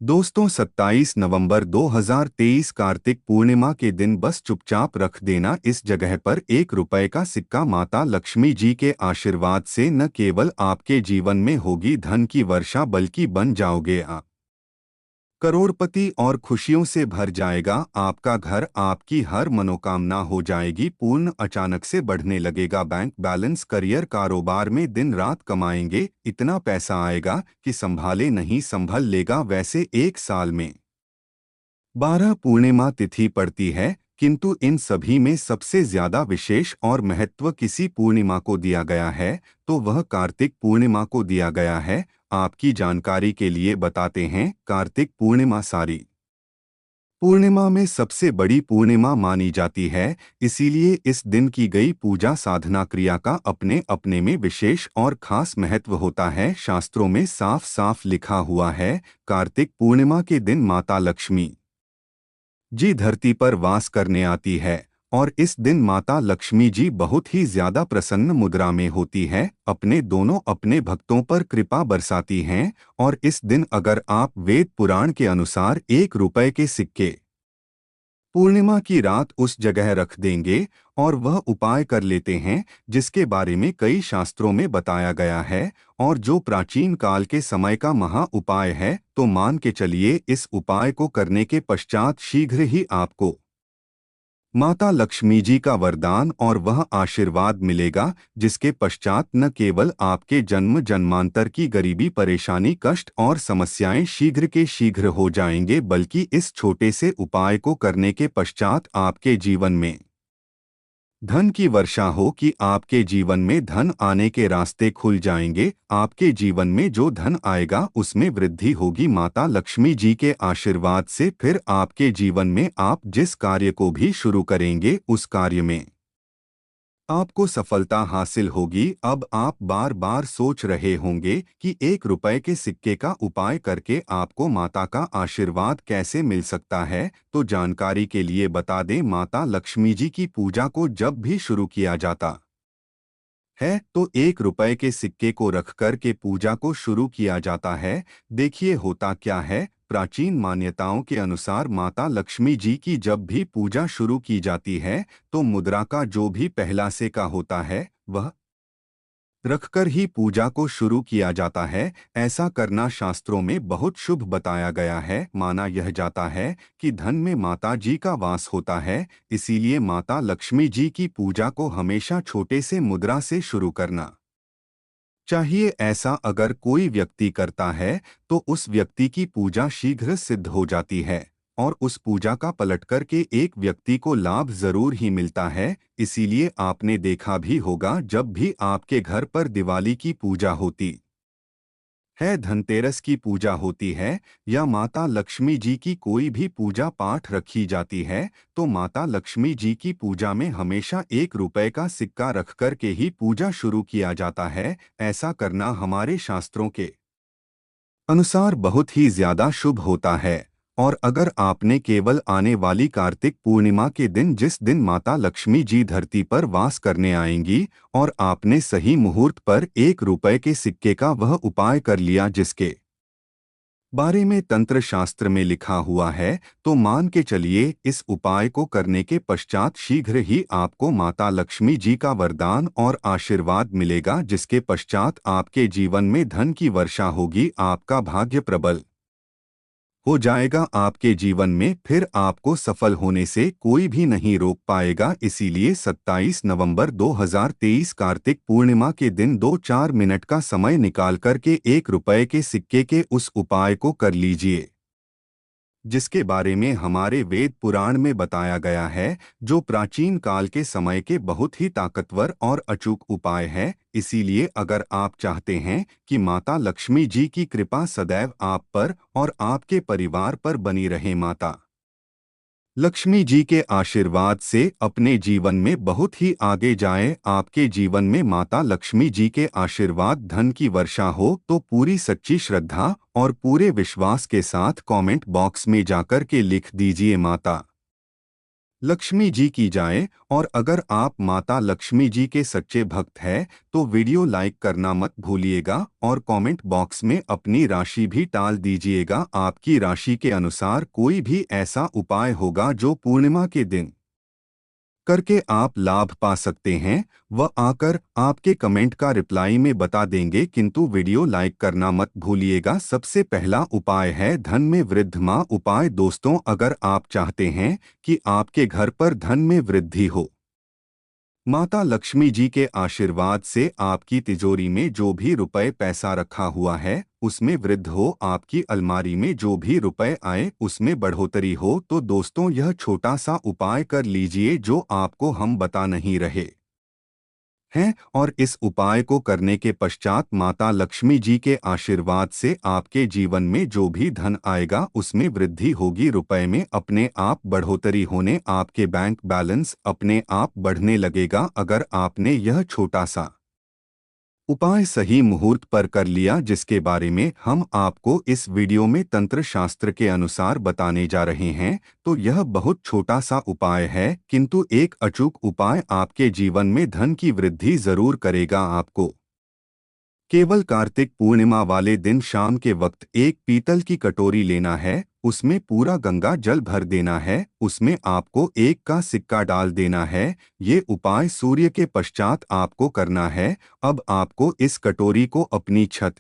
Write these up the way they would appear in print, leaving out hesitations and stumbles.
दोस्तों 27 नवंबर 2023 कार्तिक पूर्णिमा के दिन बस चुपचाप रख देना इस जगह पर 1 रुपए का सिक्का। माता लक्ष्मी जी के आशीर्वाद से न केवल आपके जीवन में होगी धन की वर्षा बल्कि बन जाओगे आप करोड़पति और खुशियों से भर जाएगा आपका घर। आपकी हर मनोकामना हो जाएगी पूर्ण। अचानक से बढ़ने लगेगा बैंक बैलेंस। करियर कारोबार में दिन रात कमाएंगे, इतना पैसा आएगा कि संभाले नहीं संभल लेगा। वैसे एक साल में 12 पूर्णिमा तिथि पड़ती है, किंतु इन सभी में सबसे ज्यादा विशेष और महत्व किसी पूर्णिमा को दिया गया है, तो वह कार्तिक पूर्णिमा को दिया गया है। आपकी जानकारी के लिए बताते हैं, कार्तिक पूर्णिमा सारी पूर्णिमा में सबसे बड़ी पूर्णिमा मानी जाती है, इसीलिए इस दिन की गई पूजा साधना क्रिया का अपने अपने में विशेष और खास महत्व होता है। शास्त्रों में साफ साफ लिखा हुआ है, कार्तिक पूर्णिमा के दिन माता लक्ष्मी जी धरती पर वास करने आती है और इस दिन माता लक्ष्मी जी बहुत ही ज्यादा प्रसन्न मुद्रा में होती है, अपने भक्तों पर कृपा बरसाती हैं। और इस दिन अगर आप वेद पुराण के अनुसार 1 रुपए के सिक्के पूर्णिमा की रात उस जगह रख देंगे और वह उपाय कर लेते हैं जिसके बारे में कई शास्त्रों में बताया गया है और जो प्राचीन काल के समय का महा उपाय है, तो मान के चलिए इस उपाय को करने के पश्चात शीघ्र ही आपको माता लक्ष्मी जी का वरदान और वह आशीर्वाद मिलेगा, जिसके पश्चात न केवल आपके जन्म जन्मांतर की गरीबी परेशानी कष्ट और समस्याएं शीघ्र के शीघ्र हो जाएंगे, बल्कि इस छोटे से उपाय को करने के पश्चात आपके जीवन में धन की वर्षा हो कि आपके जीवन में धन आने के रास्ते खुल जाएंगे। आपके जीवन में जो धन आएगा उसमें वृद्धि होगी माता लक्ष्मी जी के आशीर्वाद से। फिर आपके जीवन में आप जिस कार्य को भी शुरू करेंगे उस कार्य में आपको सफलता हासिल होगी। अब आप बार बार सोच रहे होंगे कि 1 रुपए के सिक्के का उपाय करके आपको माता का आशीर्वाद कैसे मिल सकता है, तो जानकारी के लिए बता दें, माता लक्ष्मी जी की पूजा को जब भी शुरू किया जाता है तो 1 रुपए के सिक्के को रखकर के पूजा को शुरू किया जाता है। देखिए होता क्या है, प्राचीन मान्यताओं के अनुसार माता लक्ष्मी जी की जब भी पूजा शुरू की जाती है तो मुद्रा का जो भी पहला सेका होता है वह रखकर ही पूजा को शुरू किया जाता है। ऐसा करना शास्त्रों में बहुत शुभ बताया गया है। माना यह जाता है कि धन में माता जी का वास होता है, इसीलिए माता लक्ष्मी जी की पूजा को हमेशा छोटे से मुद्रा से शुरू करना चाहिए। ऐसा अगर कोई व्यक्ति करता है तो उस व्यक्ति की पूजा शीघ्र सिद्ध हो जाती है और उस पूजा का पलट करके एक व्यक्ति को लाभ जरूर ही मिलता है। इसीलिए आपने देखा भी होगा, जब भी आपके घर पर दिवाली की पूजा होती है, धनतेरस की पूजा होती है या माता लक्ष्मी जी की कोई भी पूजा पाठ रखी जाती है, तो माता लक्ष्मी जी की पूजा में हमेशा 1 रुपए का सिक्का रख कर के ही पूजा शुरू किया जाता है। ऐसा करना हमारे शास्त्रों के अनुसार बहुत ही ज्यादा शुभ होता है। और अगर आपने केवल आने वाली कार्तिक पूर्णिमा के दिन, जिस दिन माता लक्ष्मी जी धरती पर वास करने आएंगी, और आपने सही मुहूर्त पर 1 रुपए के सिक्के का वह उपाय कर लिया जिसके बारे में तंत्र शास्त्र में लिखा हुआ है, तो मान के चलिए इस उपाय को करने के पश्चात शीघ्र ही आपको माता लक्ष्मी जी का वरदान और आशीर्वाद मिलेगा, जिसके पश्चात आपके जीवन में धन की वर्षा होगी। आपका भाग्य प्रबल हो जाएगा आपके जीवन में, फिर आपको सफल होने से कोई भी नहीं रोक पाएगा। इसीलिए 27 नवंबर 2023 कार्तिक पूर्णिमा के दिन 2-4 मिनट का समय निकाल करके 1 रुपए के सिक्के के उस उपाय को कर लीजिए, जिसके बारे में हमारे वेद पुराण में बताया गया है, जो प्राचीन काल के समय के बहुत ही ताकतवर और अचूक उपाय है। इसीलिए अगर आप चाहते हैं कि माता लक्ष्मी जी की कृपा सदैव आप पर और आपके परिवार पर बनी रहे, माता लक्ष्मी जी के आशीर्वाद से अपने जीवन में बहुत ही आगे जाए, आपके जीवन में माता लक्ष्मी जी के आशीर्वाद धन की वर्षा हो, तो पूरी सच्ची श्रद्धा और पूरे विश्वास के साथ कमेंट बॉक्स में जाकर के लिख दीजिए, माता लक्ष्मी जी की जाए। और अगर आप माता लक्ष्मी जी के सच्चे भक्त हैं तो वीडियो लाइक करना मत भूलिएगा और कमेंट बॉक्स में अपनी राशि भी डाल दीजिएगा। आपकी राशि के अनुसार कोई भी ऐसा उपाय होगा जो पूर्णिमा के दिन करके आप लाभ पा सकते हैं, वह आकर आपके कमेंट का रिप्लाई में बता देंगे, किंतु वीडियो लाइक करना मत भूलिएगा। सबसे पहला उपाय है धन में वृद्धि माँ उपाय। दोस्तों, अगर आप चाहते हैं कि आपके घर पर धन में वृद्धि हो, माता लक्ष्मी जी के आशीर्वाद से आपकी तिजोरी में जो भी रुपए पैसा रखा हुआ है उसमें वृद्धि हो, आपकी अलमारी में जो भी रुपए आए उसमें बढ़ोतरी हो, तो दोस्तों यह छोटा सा उपाय कर लीजिए जो आपको हम बता नहीं रहे हैं। और इस उपाय को करने के पश्चात माता लक्ष्मी जी के आशीर्वाद से आपके जीवन में जो भी धन आएगा उसमें वृद्धि होगी, रुपए में अपने आप बढ़ोतरी होने, आपके बैंक बैलेंस अपने आप बढ़ने लगेगा। अगर आपने यह छोटा सा उपाय सही मुहूर्त पर कर लिया, जिसके बारे में हम आपको इस वीडियो में तंत्र शास्त्र के अनुसार बताने जा रहे हैं, तो यह बहुत छोटा सा उपाय है किंतु एक अचूक उपाय आपके जीवन में धन की वृद्धि जरूर करेगा। आपको केवल कार्तिक पूर्णिमा वाले दिन शाम के वक्त एक पीतल की कटोरी लेना है, उसमें पूरा गंगा जल भर देना है, उसमें आपको एक का सिक्का डाल देना है। ये उपाय सूर्य के पश्चात आपको करना है। अब आपको इस कटोरी को अपनी छत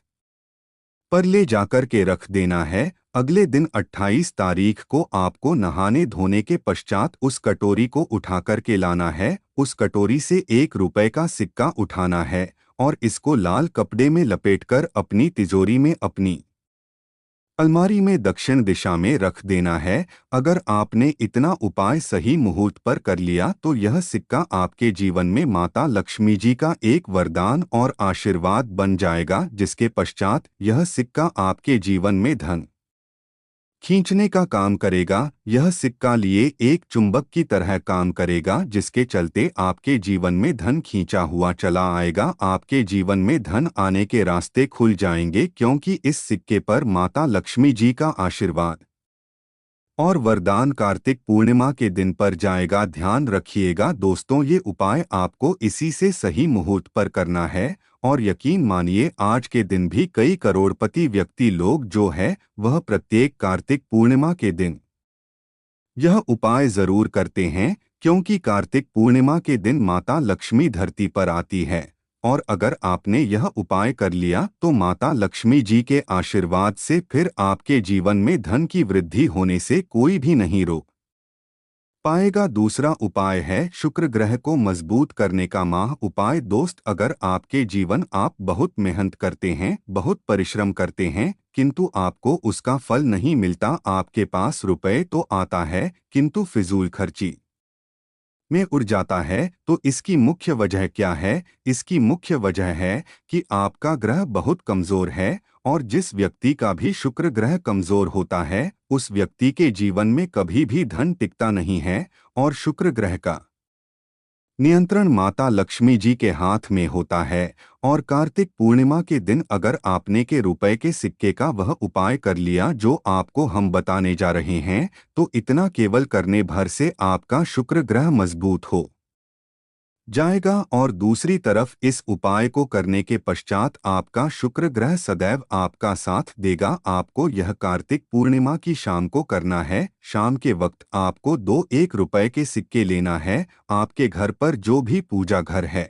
पर ले जाकर के रख देना है। अगले दिन 28 तारीख को आपको नहाने धोने के पश्चात उस कटोरी को उठा कर के लाना है। उस कटोरी से 1 रुपए का सिक्का उठाना है और इसको लाल कपड़े में लपेटकर अपनी तिजोरी में अपनी अलमारी में दक्षिण दिशा में रख देना है। अगर आपने इतना उपाय सही मुहूर्त पर कर लिया तो यह सिक्का आपके जीवन में माता लक्ष्मी जी का एक वरदान और आशीर्वाद बन जाएगा, जिसके पश्चात यह सिक्का आपके जीवन में धन खींचने का काम करेगा। यह सिक्का लिए एक चुंबक की तरह काम करेगा, जिसके चलते आपके जीवन में धन खींचा हुआ चला आएगा। आपके जीवन में धन आने के रास्ते खुल जाएंगे, क्योंकि इस सिक्के पर माता लक्ष्मी जी का आशीर्वाद और वरदान कार्तिक पूर्णिमा के दिन पर जाएगा। ध्यान रखिएगा दोस्तों, ये उपाय आपको इसी से सही मुहूर्त पर करना है। और यकीन मानिए, आज के दिन भी कई करोड़पति व्यक्ति लोग जो है वह प्रत्येक कार्तिक पूर्णिमा के दिन यह उपाय जरूर करते हैं, क्योंकि कार्तिक पूर्णिमा के दिन माता लक्ष्मी धरती पर आती है। और अगर आपने यह उपाय कर लिया तो माता लक्ष्मी जी के आशीर्वाद से फिर आपके जीवन में धन की वृद्धि होने से कोई भी नहीं रोक पाएगा। दूसरा उपाय है शुक्र ग्रह को मजबूत करने का माह उपाय। दोस्त, अगर आपके जीवन आप बहुत मेहनत करते हैं, बहुत परिश्रम करते हैं, किंतु आपको उसका फल नहीं मिलता, आपके पास रुपए तो आता है किंतु फिजूल खर्ची में उड़ जाता है, तो इसकी मुख्य वजह क्या है? इसकी मुख्य वजह है कि आपका ग्रह बहुत कमजोर है। और जिस व्यक्ति का भी शुक्र ग्रह कमजोर होता है उस व्यक्ति के जीवन में कभी भी धन टिकता नहीं है। और शुक्र ग्रह का नियंत्रण माता लक्ष्मी जी के हाथ में होता है। और कार्तिक पूर्णिमा के दिन अगर आपने के रुपए के सिक्के का वह उपाय कर लिया जो आपको हम बताने जा रहे हैं, तो इतना केवल करने भर से आपका शुक्र ग्रह मजबूत हो जाएगा। और दूसरी तरफ इस उपाय को करने के पश्चात आपका शुक्र ग्रह सदैव आपका साथ देगा। आपको यह कार्तिक पूर्णिमा की शाम को करना है। शाम के वक्त आपको 1 रुपए के सिक्के लेना है। आपके घर पर जो भी पूजा घर है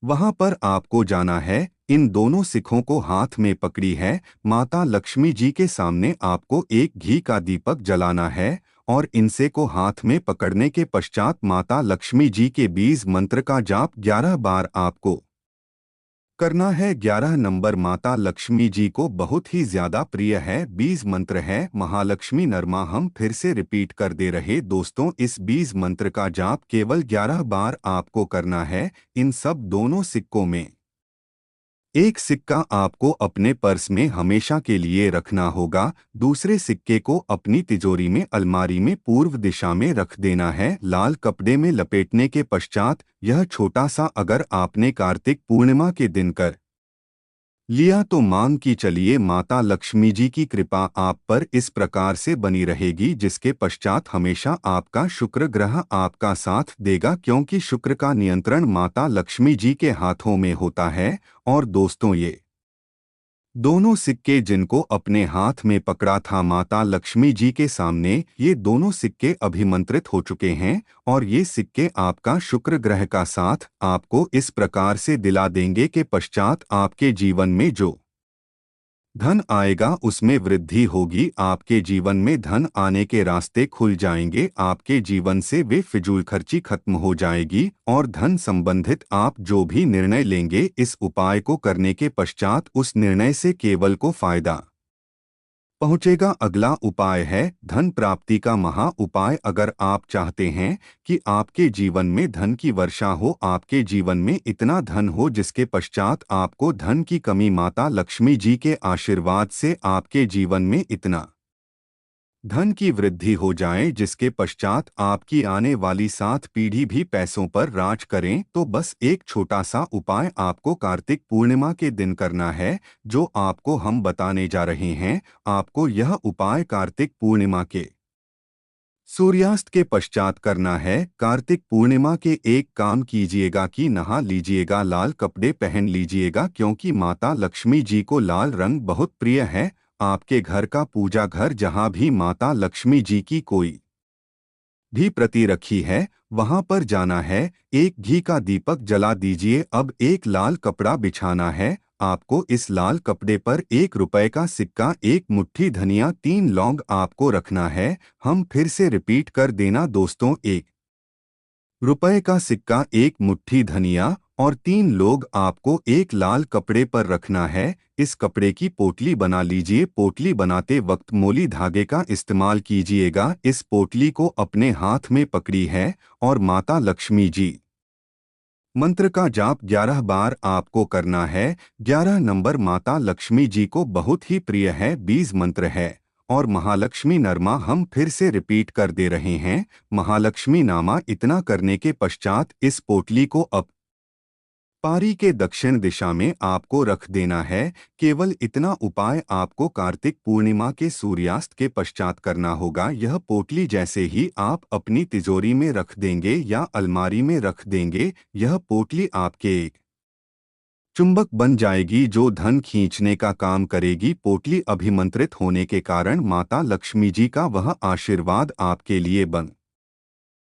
वहां पर आपको जाना है। इन दोनों सिक्कों को हाथ में पकड़ी है, माता लक्ष्मी जी के सामने आपको एक घी का दीपक जलाना है। और इनसे को हाथ में पकड़ने के पश्चात माता लक्ष्मी जी के बीज मंत्र का जाप 11 बार आपको करना है। 11 नंबर माता लक्ष्मी जी को बहुत ही ज्यादा प्रिय है बीज मंत्र है महालक्ष्मी नरमा। हम फिर से रिपीट कर दे रहे दोस्तों, इस बीज मंत्र का जाप केवल 11 बार आपको करना है। इन सब दोनों सिक्कों में एक सिक्का आपको अपने पर्स में हमेशा के लिए रखना होगा, दूसरे सिक्के को अपनी तिजोरी में अलमारी में पूर्व दिशा में रख देना है, लाल कपड़े में लपेटने के पश्चात। यह छोटा सा अगर आपने कार्तिक पूर्णिमा के दिन कर लिया तो मान की चलिए माता लक्ष्मी जी की कृपा आप पर इस प्रकार से बनी रहेगी जिसके पश्चात हमेशा आपका शुक्र ग्रह आपका साथ देगा, क्योंकि शुक्र का नियंत्रण माता लक्ष्मी जी के हाथों में होता है। और दोस्तों, ये दोनों सिक्के जिनको अपने हाथ में पकड़ा था माता लक्ष्मी जी के सामने, ये दोनों सिक्के अभिमंत्रित हो चुके हैं। और ये सिक्के आपका शुक्र ग्रह का साथ आपको इस प्रकार से दिला देंगे कि पश्चात आपके जीवन में जो धन आएगा उसमें वृद्धि होगी। आपके जीवन में धन आने के रास्ते खुल जाएंगे, आपके जीवन से वे फिजूल खर्ची खत्म हो जाएगी। और धन संबंधित आप जो भी निर्णय लेंगे इस उपाय को करने के पश्चात उस निर्णय से केवल को फायदा पहुंचेगा। अगला उपाय है धन प्राप्ति का महा उपाय। अगर आप चाहते हैं कि आपके जीवन में धन की वर्षा हो, आपके जीवन में इतना धन हो जिसके पश्चात आपको धन की कमी माता लक्ष्मी जी के आशीर्वाद से आपके जीवन में इतना धन की वृद्धि हो जाए जिसके पश्चात आपकी आने वाली 7 पीढ़ी भी पैसों पर राज करें, तो बस एक छोटा सा उपाय आपको कार्तिक पूर्णिमा के दिन करना है, जो आपको हम बताने जा रहे हैं। आपको यह उपाय कार्तिक पूर्णिमा के सूर्यास्त के पश्चात करना है। कार्तिक पूर्णिमा के एक काम कीजिएगा कि नहा लीजिएगा, लाल कपड़े पहन लीजिएगा, क्योंकि माता लक्ष्मी जी को लाल रंग बहुत प्रिय है। आपके घर का पूजा घर जहाँ भी माता लक्ष्मी जी की कोई भी प्रति रखी है वहां पर जाना है। एक घी का दीपक जला दीजिए। अब एक लाल कपड़ा बिछाना है। आपको इस लाल कपड़े पर 1 रुपए का सिक्का, 1 मुट्ठी धनिया, 3 लौंग आपको रखना है। हम फिर से रिपीट कर देना दोस्तों, 1 रुपए का सिक्का, 1 मुट्ठी धनिया और 3 लोग आपको एक लाल कपड़े पर रखना है। इस कपड़े की पोटली बना लीजिए। पोटली बनाते वक्त मोली धागे का इस्तेमाल कीजिएगा। इस पोटली को अपने हाथ में पकड़ी है और माता लक्ष्मी जी मंत्र का जाप 11 बार आपको करना है। 11 नंबर माता लक्ष्मी जी को बहुत ही प्रिय है, बीज मंत्र है। और महालक्ष्मी नरमा हम फिर से रिपीट कर दे रहे हैं। महालक्ष्मी नामा इतना करने के पश्चात इस पोटली को अब पारी के दक्षिण दिशा में आपको रख देना है। केवल इतना उपाय आपको कार्तिक पूर्णिमा के सूर्यास्त के पश्चात करना होगा। यह पोटली जैसे ही आप अपनी तिजोरी में रख देंगे या अलमारी में रख देंगे, यह पोटली आपके एक चुंबक बन जाएगी जो धन खींचने का काम करेगी। पोटली अभिमंत्रित होने के कारण माता लक्ष्मी जी का वह आशीर्वाद आपके लिए बन